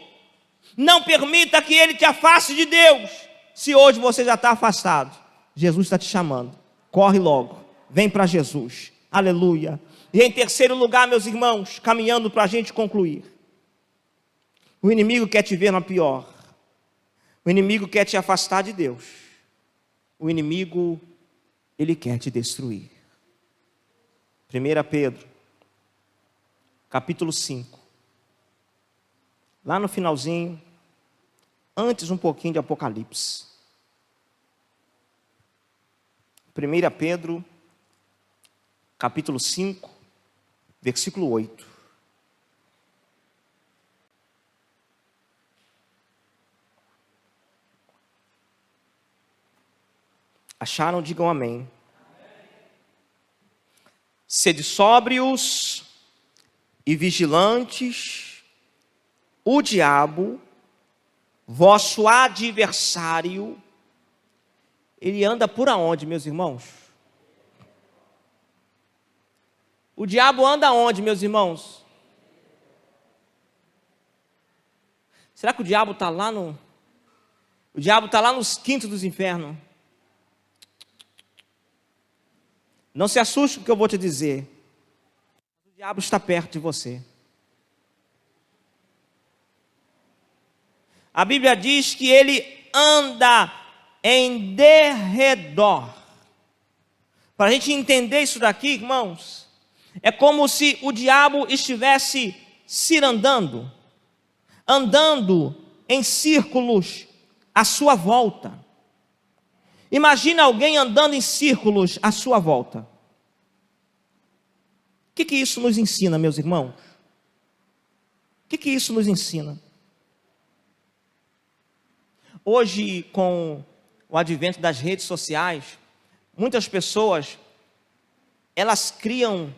Não permita que ele te afaste de Deus. Se hoje você já está afastado, Jesus está te chamando. Corre logo, vem para Jesus. Aleluia. E em terceiro lugar, meus irmãos, caminhando para a gente concluir, o inimigo quer te ver na pior. O inimigo quer te afastar de Deus. O inimigo, ele quer te destruir. 1 Pedro, capítulo 5. Lá no finalzinho, antes um pouquinho de Apocalipse. 1 Pedro, capítulo 5, versículo 8. Acharam? Digam amém. Sede sóbrios e vigilantes, o diabo, vosso adversário, ele anda por aonde, meus irmãos? O diabo anda aonde, meus irmãos? Será que o diabo está lá no... O diabo está lá nos quintos dos infernos? Não se assuste com o que eu vou te dizer. O diabo está perto de você. A Bíblia diz que ele anda em derredor. Para a gente entender isso daqui, irmãos, é como se o diabo estivesse cirandando, andando em círculos à sua volta. Imagina alguém andando em círculos à sua volta. O que isso nos ensina, meus irmãos? O que isso nos ensina? Hoje, com o advento das redes sociais, muitas pessoas, elas criam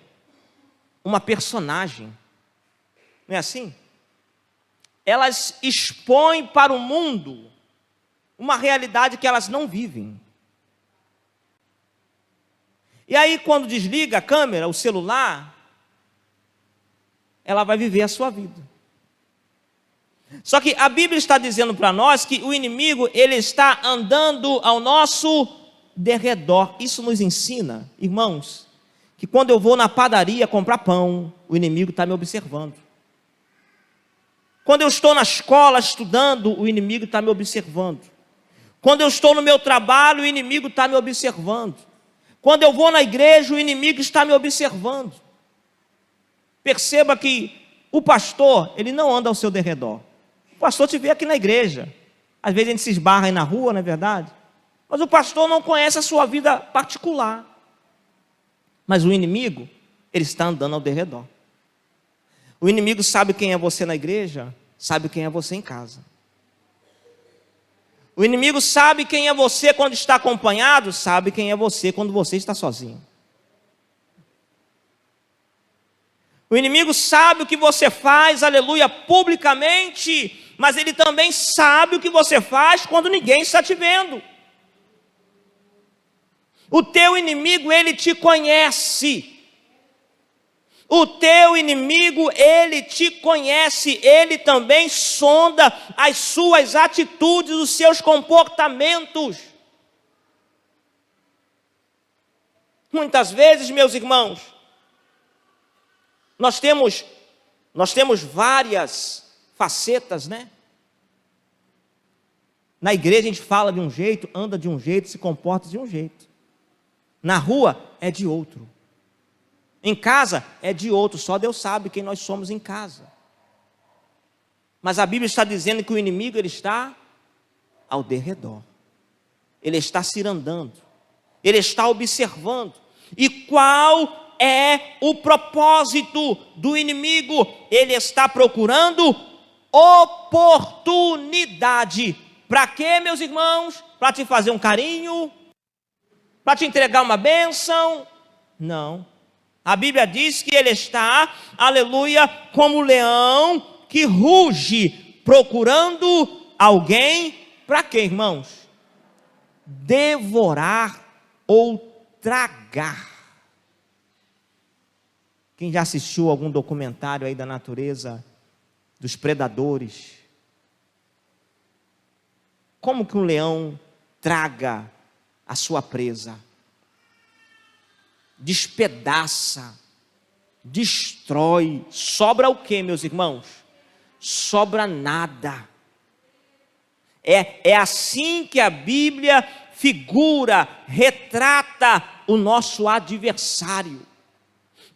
uma personagem, não é assim? Elas expõem para o mundo uma realidade que elas não vivem. E aí, quando desliga a câmera, o celular, ela vai viver a sua vida. Só que a Bíblia está dizendo para nós que o inimigo, ele está andando ao nosso derredor. Isso nos ensina, irmãos, que quando eu vou na padaria comprar pão, o inimigo está me observando. Quando eu estou na escola estudando, o inimigo está me observando. Quando eu estou no meu trabalho, o inimigo está me observando. Quando eu vou na igreja, o inimigo está me observando. Perceba que o pastor, ele não anda ao seu derredor. O pastor te vê aqui na igreja. Às vezes a gente se esbarra aí na rua, não é verdade? Mas o pastor não conhece a sua vida particular. Mas o inimigo, ele está andando ao derredor. O inimigo sabe quem é você na igreja, sabe quem é você em casa. O inimigo sabe quem é você quando está acompanhado, sabe quem é você quando você está sozinho. O inimigo sabe o que você faz, aleluia, publicamente, mas ele também sabe o que você faz quando ninguém está te vendo. O teu inimigo, ele te conhece. O teu inimigo, ele te conhece, ele também sonda as suas atitudes, os seus comportamentos. Muitas vezes, meus irmãos, nós temos várias facetas, né? Na igreja a gente fala de um jeito, anda de um jeito, se comporta de um jeito. Na rua é de outro. Em casa é de outro, só Deus sabe quem nós somos em casa. Mas a Bíblia está dizendo que o inimigo, ele está ao derredor. Ele está cirandando. Ele está observando. E qual é o propósito do inimigo? Ele está procurando oportunidade. Para quê, meus irmãos? Para te fazer um carinho? Para te entregar uma bênção? Não. A Bíblia diz que ele está, aleluia, como leão que ruge, procurando alguém, para quê, irmãos? Devorar ou tragar. Quem já assistiu algum documentário aí da natureza, dos predadores? Como que um leão traga a sua presa? Despedaça, destrói. Sobra o que, meus irmãos? Sobra nada. É assim que a Bíblia figura, retrata o nosso adversário.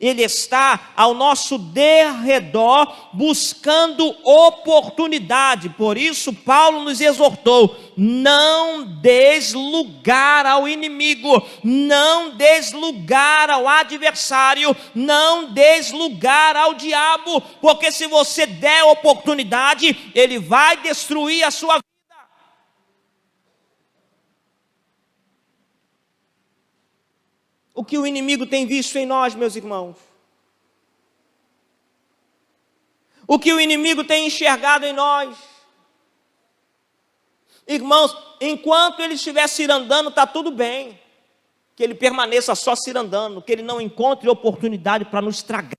Ele está ao nosso derredor buscando oportunidade. Por isso Paulo nos exortou: não des lugar ao inimigo, não des lugar ao adversário, não des lugar ao diabo, porque se você der oportunidade, ele vai destruir a sua vida. O que o inimigo tem visto em nós, meus irmãos? O que o inimigo tem enxergado em nós? Irmãos, enquanto ele estiver cirandando, está tudo bem. Que ele permaneça só cirandando, que ele não encontre oportunidade para nos tragar.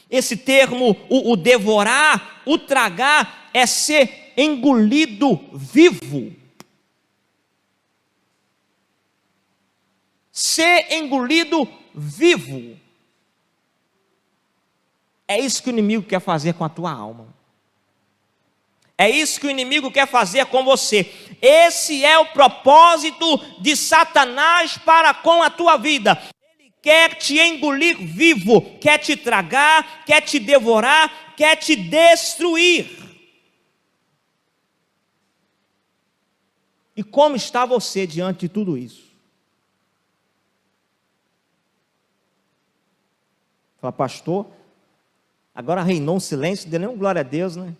Esse termo, o devorar, o tragar, é ser engolido vivo. ser engolido vivo. É isso que o inimigo quer fazer com a tua alma. É isso que o inimigo quer fazer com você. Esse é o propósito de Satanás para com a tua vida. Ele quer te engolir vivo, quer te tragar, quer te devorar, quer te destruir. E como está você diante de tudo isso? Fala, pastor, agora reinou um silêncio, não deu nem glória a Deus, né?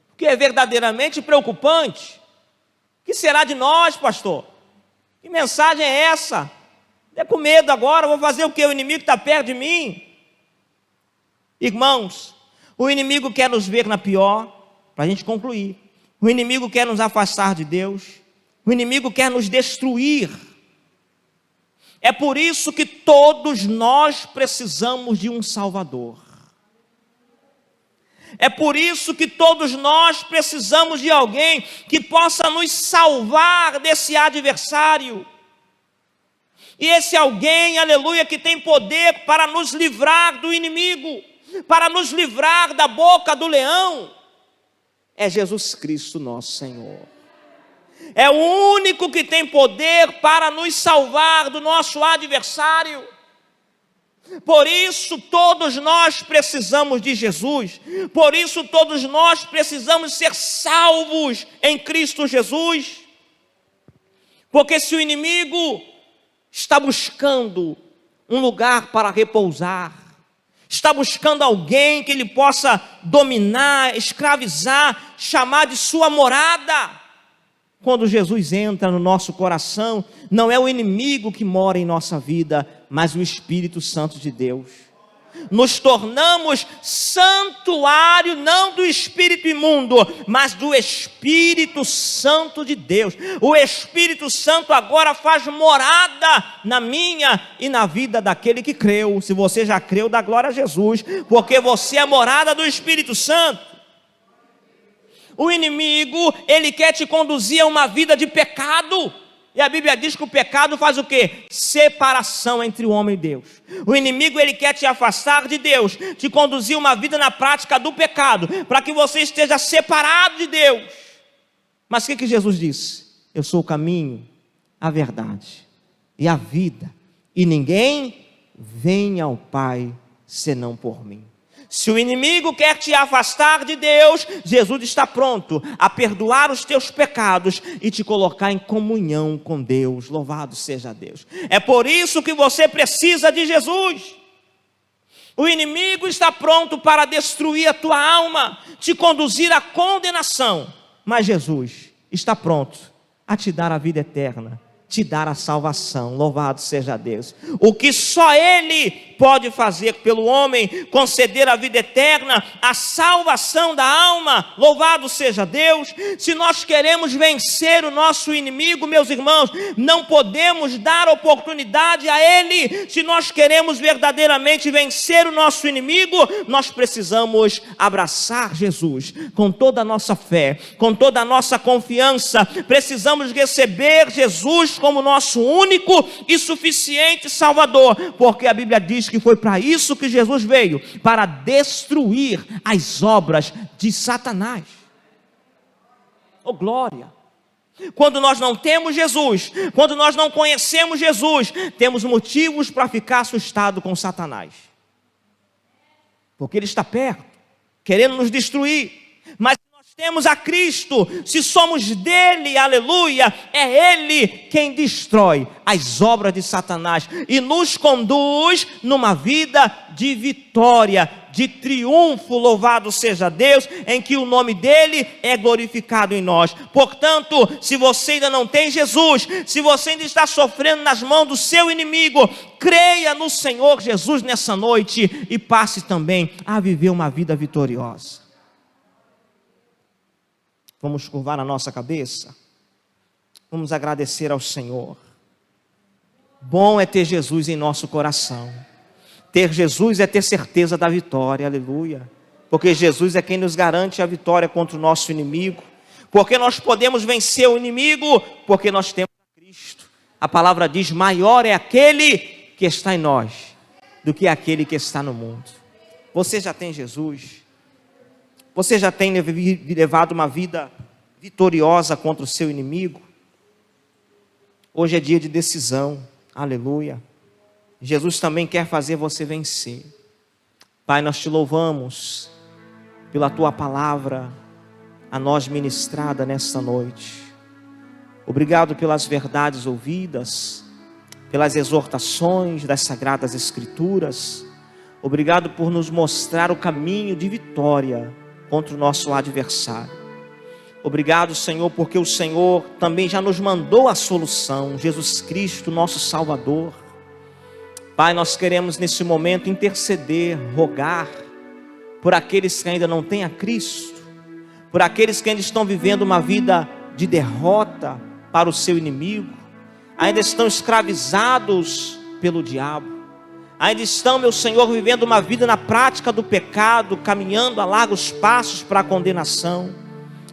Porque é verdadeiramente preocupante. O que será de nós, pastor? Que mensagem é essa? É com medo agora, vou fazer o quê? O inimigo está perto de mim. Irmãos, o inimigo quer nos ver na pior, para a gente concluir. O inimigo quer nos afastar de Deus. O inimigo quer nos destruir. É por isso que todos nós precisamos de um Salvador. É por isso que todos nós precisamos de alguém que possa nos salvar desse adversário. E esse alguém, aleluia, que tem poder para nos livrar do inimigo, para nos livrar da boca do leão, é Jesus Cristo, nosso Senhor. É o único que tem poder para nos salvar do nosso adversário. Por isso todos nós precisamos de Jesus. Por isso todos nós precisamos ser salvos em Cristo Jesus. Porque se o inimigo está buscando um lugar para repousar, está buscando alguém que ele possa dominar, escravizar, chamar de sua morada, quando Jesus entra no nosso coração, não é o inimigo que mora em nossa vida, mas o Espírito Santo de Deus. Nos tornamos santuário não do espírito imundo, mas do Espírito Santo de Deus. O Espírito Santo agora faz morada na minha e na vida daquele que creu. Se você já creu, dá glória a Jesus, porque você é morada do Espírito Santo. O inimigo, ele quer te conduzir a uma vida de pecado. E a Bíblia diz que o pecado faz o quê? Separação entre o homem e Deus. O inimigo, ele quer te afastar de Deus, te conduzir uma vida na prática do pecado, para que você esteja separado de Deus. Mas o que Jesus disse? Eu sou o caminho, a verdade e a vida, e ninguém vem ao Pai senão por mim. Se o inimigo quer te afastar de Deus, Jesus está pronto a perdoar os teus pecados e te colocar em comunhão com Deus. Louvado seja Deus. É por isso que você precisa de Jesus. O inimigo está pronto para destruir a tua alma, te conduzir à condenação. Mas Jesus está pronto a te dar a vida eterna, te dar a salvação. Louvado seja Deus. O que só Ele pode fazer pelo homem, conceder a vida eterna, a salvação da alma. Louvado seja Deus. Se nós queremos vencer o nosso inimigo, meus irmãos, não podemos dar oportunidade a ele. Se nós queremos verdadeiramente vencer o nosso inimigo, nós precisamos abraçar Jesus com toda a nossa fé, com toda a nossa confiança. Precisamos receber Jesus como nosso único e suficiente Salvador, porque a Bíblia diz que foi para isso que Jesus veio, para destruir as obras de Satanás. Oh glória! Quando nós não temos Jesus, quando nós não conhecemos Jesus, temos motivos para ficar assustado com Satanás, porque ele está perto, querendo nos destruir. Mas temos a Cristo, se somos dele, aleluia, é ele quem destrói as obras de Satanás e nos conduz numa vida de vitória, de triunfo. Louvado seja Deus, em que o nome dele é glorificado em nós. Portanto, se você ainda não tem Jesus, se você ainda está sofrendo nas mãos do seu inimigo, creia no Senhor Jesus nessa noite e passe também a viver uma vida vitoriosa. Vamos curvar a nossa cabeça, vamos agradecer ao Senhor. Bom é ter Jesus em nosso coração. Ter Jesus é ter certeza da vitória, aleluia. Porque Jesus é quem nos garante a vitória contra o nosso inimigo. Porque nós podemos vencer o inimigo, porque nós temos a Cristo. A palavra diz: maior é aquele que está em nós do que aquele que está no mundo. Você já tem Jesus? Você já tem levado uma vida vitoriosa contra o seu inimigo? Hoje é dia de decisão, aleluia. Jesus também quer fazer você vencer. Pai, nós te louvamos pela tua palavra a nós ministrada nesta noite. Obrigado pelas verdades ouvidas, pelas exortações das Sagradas Escrituras. Obrigado por nos mostrar o caminho de vitória contra o nosso adversário. Obrigado, Senhor, porque o Senhor também já nos mandou a solução, Jesus Cristo, nosso Salvador. Pai, nós queremos nesse momento interceder, rogar por aqueles que ainda não têm a Cristo, por aqueles que ainda estão vivendo uma vida de derrota para o seu inimigo, ainda estão escravizados pelo diabo, ainda estão, meu Senhor, vivendo uma vida na prática do pecado, caminhando a largos passos para a condenação,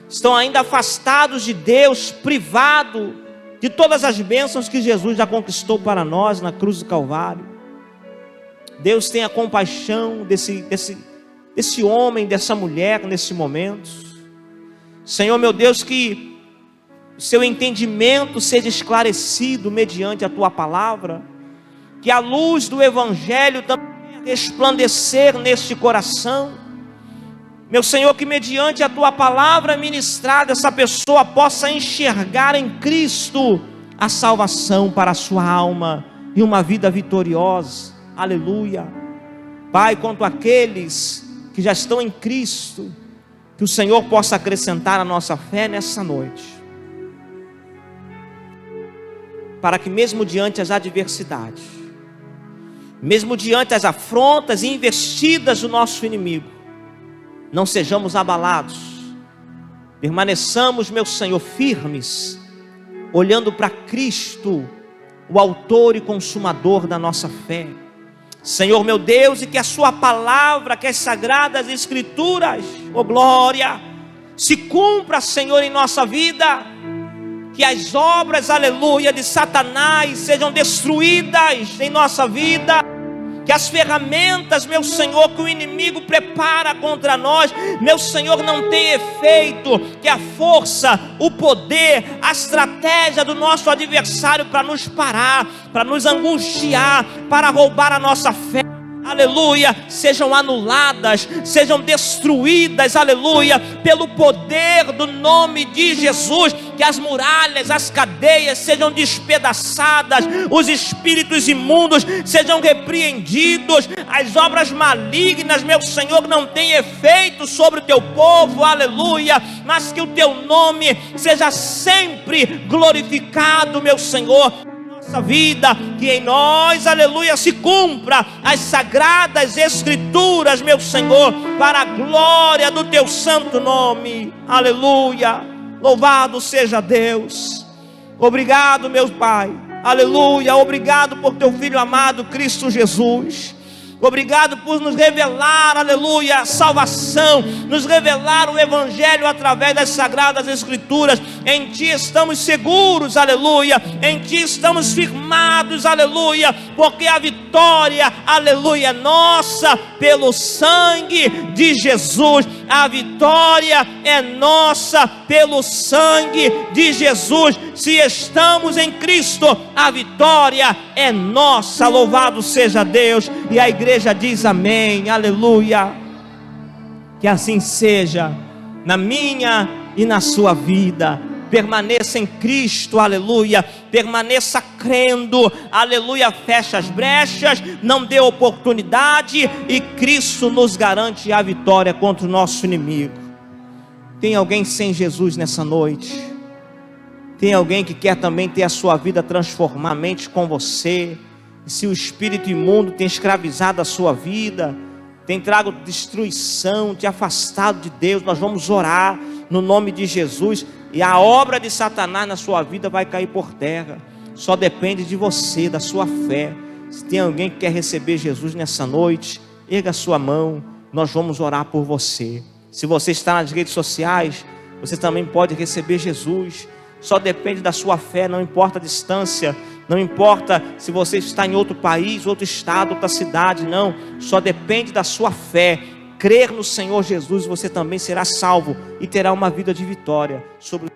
estão ainda afastados de Deus, privados de todas as bênçãos que Jesus já conquistou para nós na cruz do Calvário. Deus tenha compaixão desse homem, dessa mulher nesse momento. Senhor meu Deus, que o seu entendimento seja esclarecido mediante a tua palavra, que a luz do Evangelho também venha resplandecer neste coração. Meu Senhor, que mediante a tua palavra ministrada, essa pessoa possa enxergar em Cristo a salvação para a sua alma e uma vida vitoriosa. Aleluia. Pai, quanto àqueles que já estão em Cristo, que o Senhor possa acrescentar a nossa fé nessa noite, para que mesmo diante das adversidades, mesmo diante das afrontas e investidas do nosso inimigo, não sejamos abalados, permaneçamos, meu Senhor, firmes, olhando para Cristo, o autor e consumador da nossa fé. Senhor meu Deus, e que a sua palavra, que as Sagradas Escrituras, oh glória, se cumpra, Senhor, em nossa vida, que as obras, aleluia, de Satanás sejam destruídas em nossa vida, que as ferramentas, meu Senhor, que o inimigo prepara contra nós, meu Senhor, não tenha efeito, que a força, o poder, a estratégia do nosso adversário para nos parar, para nos angustiar, para roubar a nossa fé, aleluia, sejam anuladas, sejam destruídas, aleluia, pelo poder do nome de Jesus, que as muralhas, as cadeias sejam despedaçadas, os espíritos imundos sejam repreendidos, as obras malignas, meu Senhor, não têm efeito sobre o teu povo, aleluia, mas que o teu nome seja sempre glorificado, meu Senhor, nossa vida, que em nós, aleluia, se cumpra as Sagradas Escrituras, meu Senhor, para a glória do teu santo nome, aleluia. Louvado seja Deus. Obrigado, meu Pai, aleluia. Obrigado por teu Filho amado Cristo Jesus. Obrigado por nos revelar, aleluia, a salvação, nos revelar o Evangelho através das Sagradas Escrituras. Em Ti estamos seguros, aleluia, em Ti estamos firmados, aleluia, porque a vitória, aleluia, é nossa pelo sangue de Jesus. A vitória é nossa pelo sangue de Jesus. Se estamos em Cristo, a vitória é nossa. Louvado seja Deus. E a igreja diz amém, aleluia. Que assim seja na minha e na sua vida. Permaneça em Cristo, aleluia, permaneça crendo, aleluia, fecha as brechas, não dê oportunidade, e Cristo nos garante a vitória contra o nosso inimigo. Tem alguém sem Jesus nessa noite? Tem alguém que quer também ter a sua vida transformadamente com você? E se o espírito imundo tem escravizado a sua vida, tem trago destruição, te afastado de Deus, nós vamos orar no nome de Jesus, e a obra de Satanás na sua vida vai cair por terra. Só depende de você, da sua fé. Se tem alguém que quer receber Jesus nessa noite, erga a sua mão, nós vamos orar por você. Se você está nas redes sociais, você também pode receber Jesus. Só depende da sua fé, não importa a distância Não importa se você está em outro país, outro estado, outra cidade, não. Só depende da sua fé. Crer no Senhor Jesus, você também será salvo e terá uma vida de vitória sobre